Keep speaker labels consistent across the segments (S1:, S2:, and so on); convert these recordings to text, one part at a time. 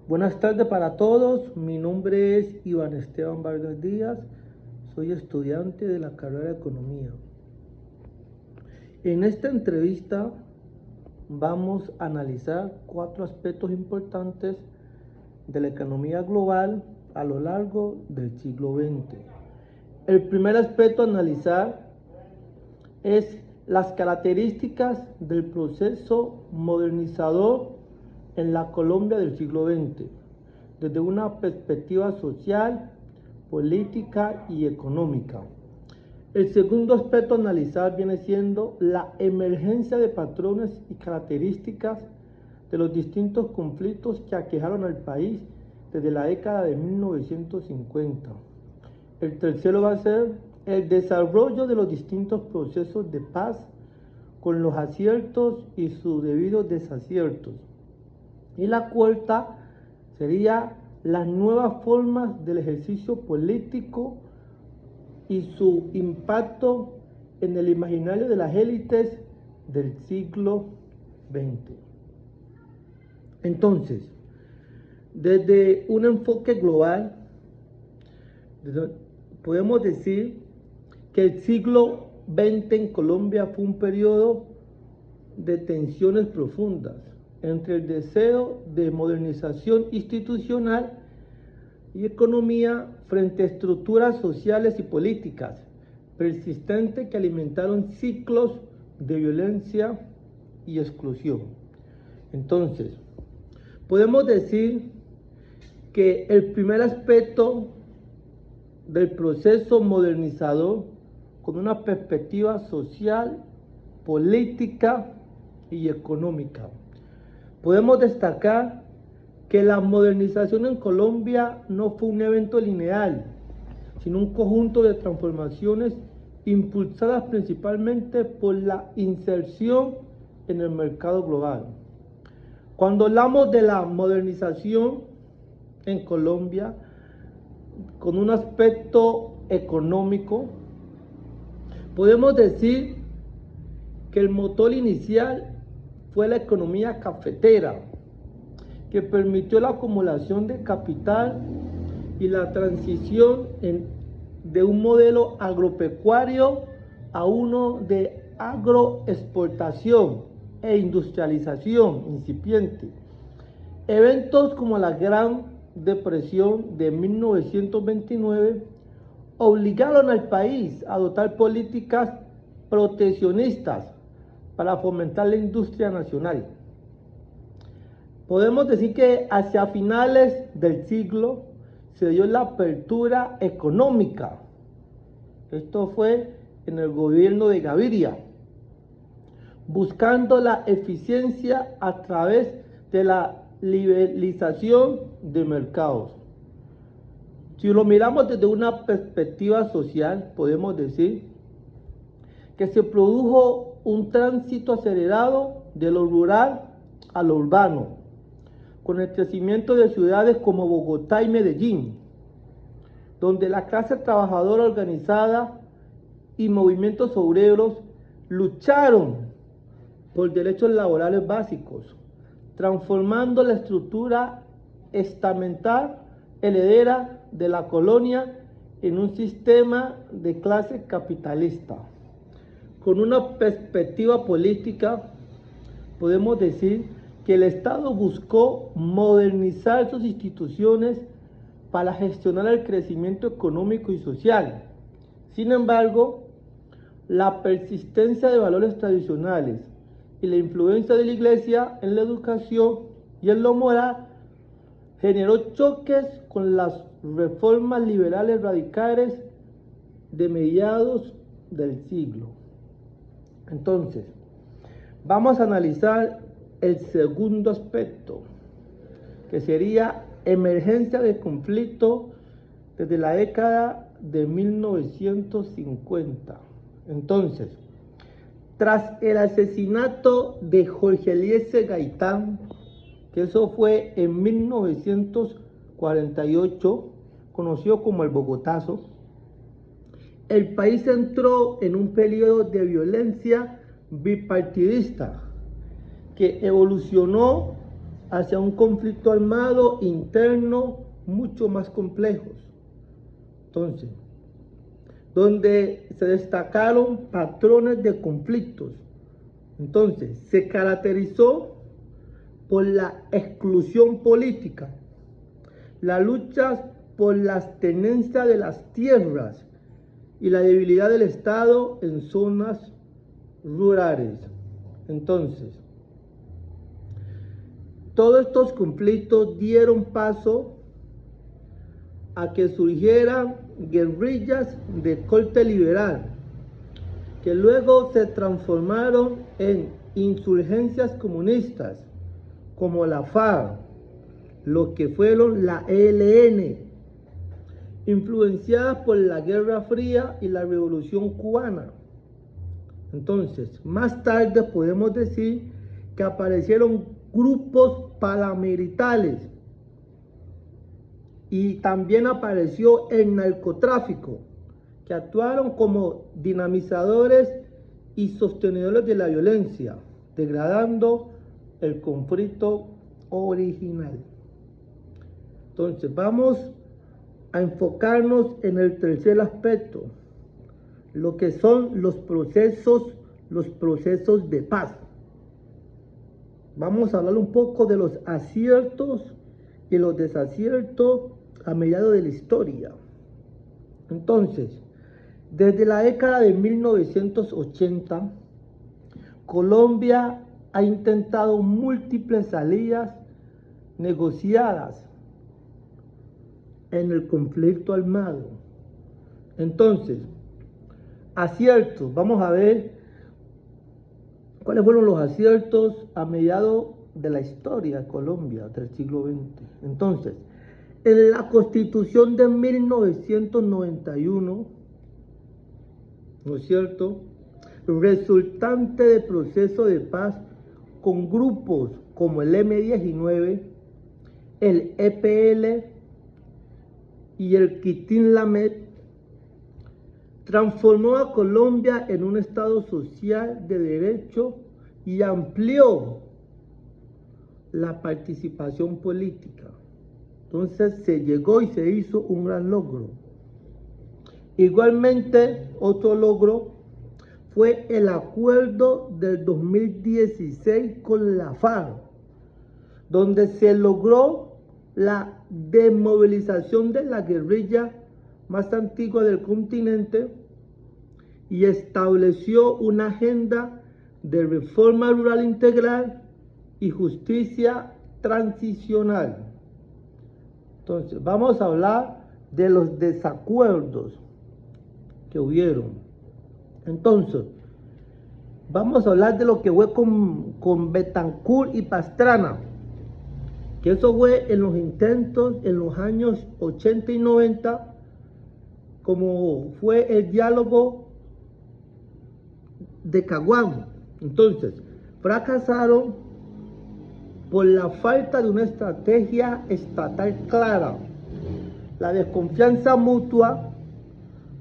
S1: Buenas tardes para todos, mi nombre es Iván Esteban Vargas Díaz, soy estudiante de la carrera de Economía. En esta entrevista vamos a analizar 4 aspectos importantes de la economía global a lo largo del siglo XX. El primer aspecto a analizar es las características del proceso modernizador en la Colombia del siglo XX, desde una perspectiva social, política y económica. El segundo aspecto a analizar viene siendo la emergencia de patrones y características de los distintos conflictos que aquejaron al país desde la década de 1950. El tercero va a ser el desarrollo de los distintos procesos de paz con los aciertos y sus debidos desaciertos. Y la cuarta sería las nuevas formas del ejercicio político y su impacto en el imaginario de las élites del siglo XX. Entonces, desde un enfoque global, podemos decir que el siglo XX en Colombia fue un periodo de tensiones profundas entre el deseo de modernización institucional y economía frente a estructuras sociales y políticas persistentes que alimentaron ciclos de violencia y exclusión. Entonces, podemos decir que el primer aspecto del proceso modernizador, con una perspectiva social, política y económica, podemos destacar que la modernización en Colombia no fue un evento lineal, sino un conjunto de transformaciones impulsadas principalmente por la inserción en el mercado global. Cuando hablamos de la modernización en Colombia, con un aspecto económico, podemos decir que el motor inicial fue la economía cafetera, que permitió la acumulación de capital y la transición de un modelo agropecuario a uno de agroexportación e industrialización incipiente. Eventos como la Gran Depresión de 1929 obligaron al país a adoptar políticas proteccionistas para fomentar la industria nacional. Podemos decir que hacia finales del siglo se dio la apertura económica. Esto fue en el gobierno de Gaviria, buscando la eficiencia a través de la liberalización de mercados. Si lo miramos desde una perspectiva social, podemos decir que se produjo un tránsito acelerado de lo rural a lo urbano, con el crecimiento de ciudades como Bogotá y Medellín, donde la clase trabajadora organizada y movimientos obreros lucharon por derechos laborales básicos, transformando la estructura estamental heredera de la colonia en un sistema de clase capitalista. Con una perspectiva política, podemos decir que el Estado buscó modernizar sus instituciones para gestionar el crecimiento económico y social. Sin embargo, la persistencia de valores tradicionales y la influencia de la Iglesia en la educación y en lo moral generó choques con las reformas liberales radicales de mediados del siglo. Entonces, vamos a analizar el segundo aspecto, que sería emergencia de conflicto desde la década de 1950. Entonces, tras el asesinato de Jorge Eliezer Gaitán, que eso fue en 1948, conocido como el Bogotazo, el país entró en un periodo de violencia bipartidista que evolucionó hacia un conflicto armado interno mucho más complejo. Entonces, donde se destacaron patrones de conflictos. Entonces, se caracterizó por la exclusión política, la lucha por las tenencias de las tierras y la debilidad del Estado en zonas rurales. Entonces, todos estos conflictos dieron paso a que surgieran guerrillas de corte liberal, que luego se transformaron en insurgencias comunistas, como la FARC, lo que fueron la ELN, influenciadas por la Guerra Fría y la Revolución Cubana. Entonces, más tarde podemos decir que aparecieron grupos paramilitares y también apareció el narcotráfico, que actuaron como dinamizadores y sostenedores de la violencia, degradando el conflicto original. Entonces, vamos a enfocarnos en el tercer aspecto, lo que son los procesos de paz. Vamos a hablar un poco de los aciertos y los desaciertos a mediados de la historia. Entonces, desde la década de 1980, Colombia ha intentado múltiples salidas negociadas en el conflicto armado. Entonces, aciertos, vamos a ver cuáles fueron los aciertos a mediados de la historia de Colombia del siglo XX. Entonces, en la Constitución de 1991, ¿no es cierto?, resultante del proceso de paz con grupos como el M-19, el EPL y el Quitin Lamet, transformó a Colombia en un Estado social de derecho y amplió la participación política. Entonces se llegó y se hizo un gran logro. Igualmente, otro logro fue el acuerdo del 2016 con la FARC, donde se logró la desmovilización de la guerrilla más antigua del continente y estableció una agenda de reforma rural integral y justicia transicional. Entonces, vamos a hablar de los desacuerdos que hubieron. Entonces, vamos a hablar de lo que fue con Betancourt y Pastrana, que eso fue en los intentos en los años 80 y 90, como fue el diálogo de Caguán. Entonces, fracasaron por la falta de una estrategia estatal clara, la desconfianza mutua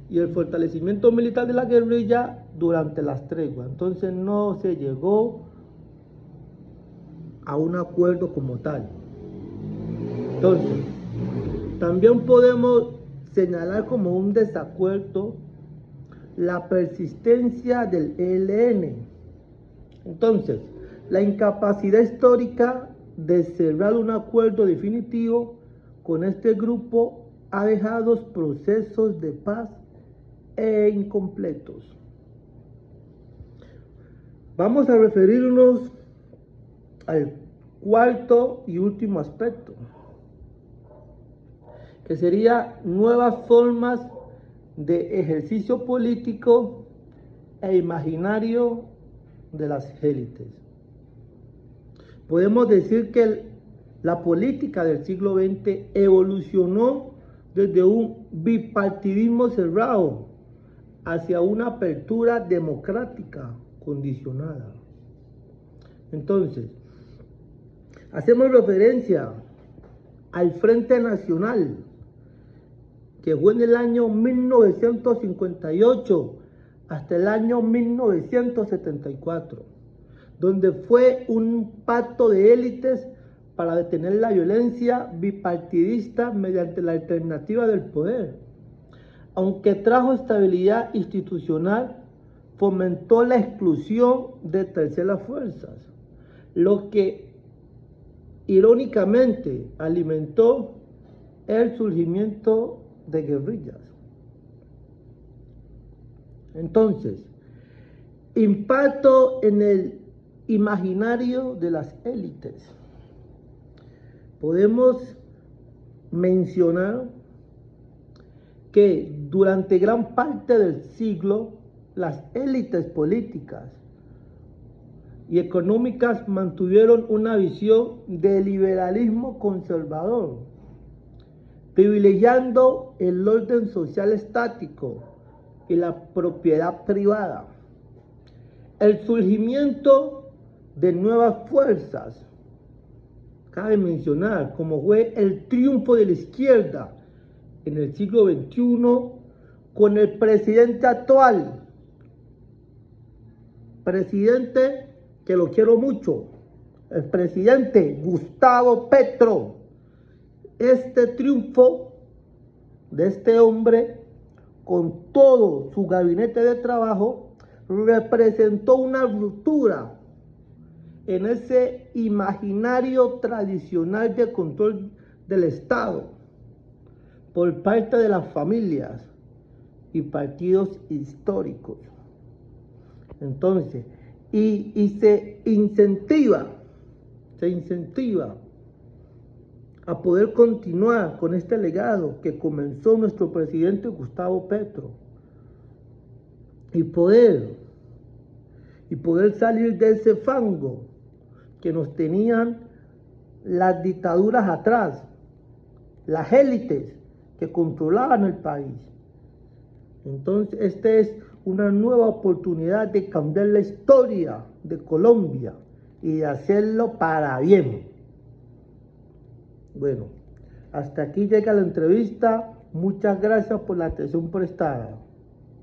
S1: y el fortalecimiento militar de la guerrilla durante las treguas. Entonces no se llegó a un acuerdo como tal. Entonces, también podemos señalar como un desacuerdo la persistencia del ELN. Entonces, la incapacidad histórica de cerrar un acuerdo definitivo con este grupo ha dejado procesos de paz incompletos. Vamos a referirnos al cuarto y último aspecto, que sería nuevas formas de ejercicio político e imaginario de las élites. Podemos decir que la política del siglo XX evolucionó desde un bipartidismo cerrado hacia una apertura democrática condicionada. Entonces, hacemos referencia al Frente Nacional, que fue en el año 1958 hasta el año 1974, donde fue un pacto de élites para detener la violencia bipartidista mediante la alternativa del poder. Aunque trajo estabilidad institucional, fomentó la exclusión de terceras fuerzas, lo que irónicamente alimentó el surgimiento de guerrillas. Entonces, impacto en el imaginario de las élites. Podemos mencionar que durante gran parte del siglo, las élites políticas y económicas mantuvieron una visión de liberalismo conservador, privilegiando el orden social estático y la propiedad privada. El surgimiento de nuevas fuerzas, cabe mencionar, como fue el triunfo de la izquierda en el siglo XXI con el presidente actual, presidente que lo quiero mucho, el presidente Gustavo Petro. Este triunfo de este hombre, con todo su gabinete de trabajo, representó una ruptura en ese imaginario tradicional de control del Estado por parte de las familias y partidos históricos. Entonces, y se incentiva a poder continuar con este legado que comenzó nuestro presidente Gustavo Petro y poder salir de ese fango que nos tenían las dictaduras atrás, las élites que controlaban el país. Entonces, esta es una nueva oportunidad de cambiar la historia de Colombia y de hacerlo para bien. Bueno, hasta aquí llega la entrevista. Muchas gracias por la atención prestada.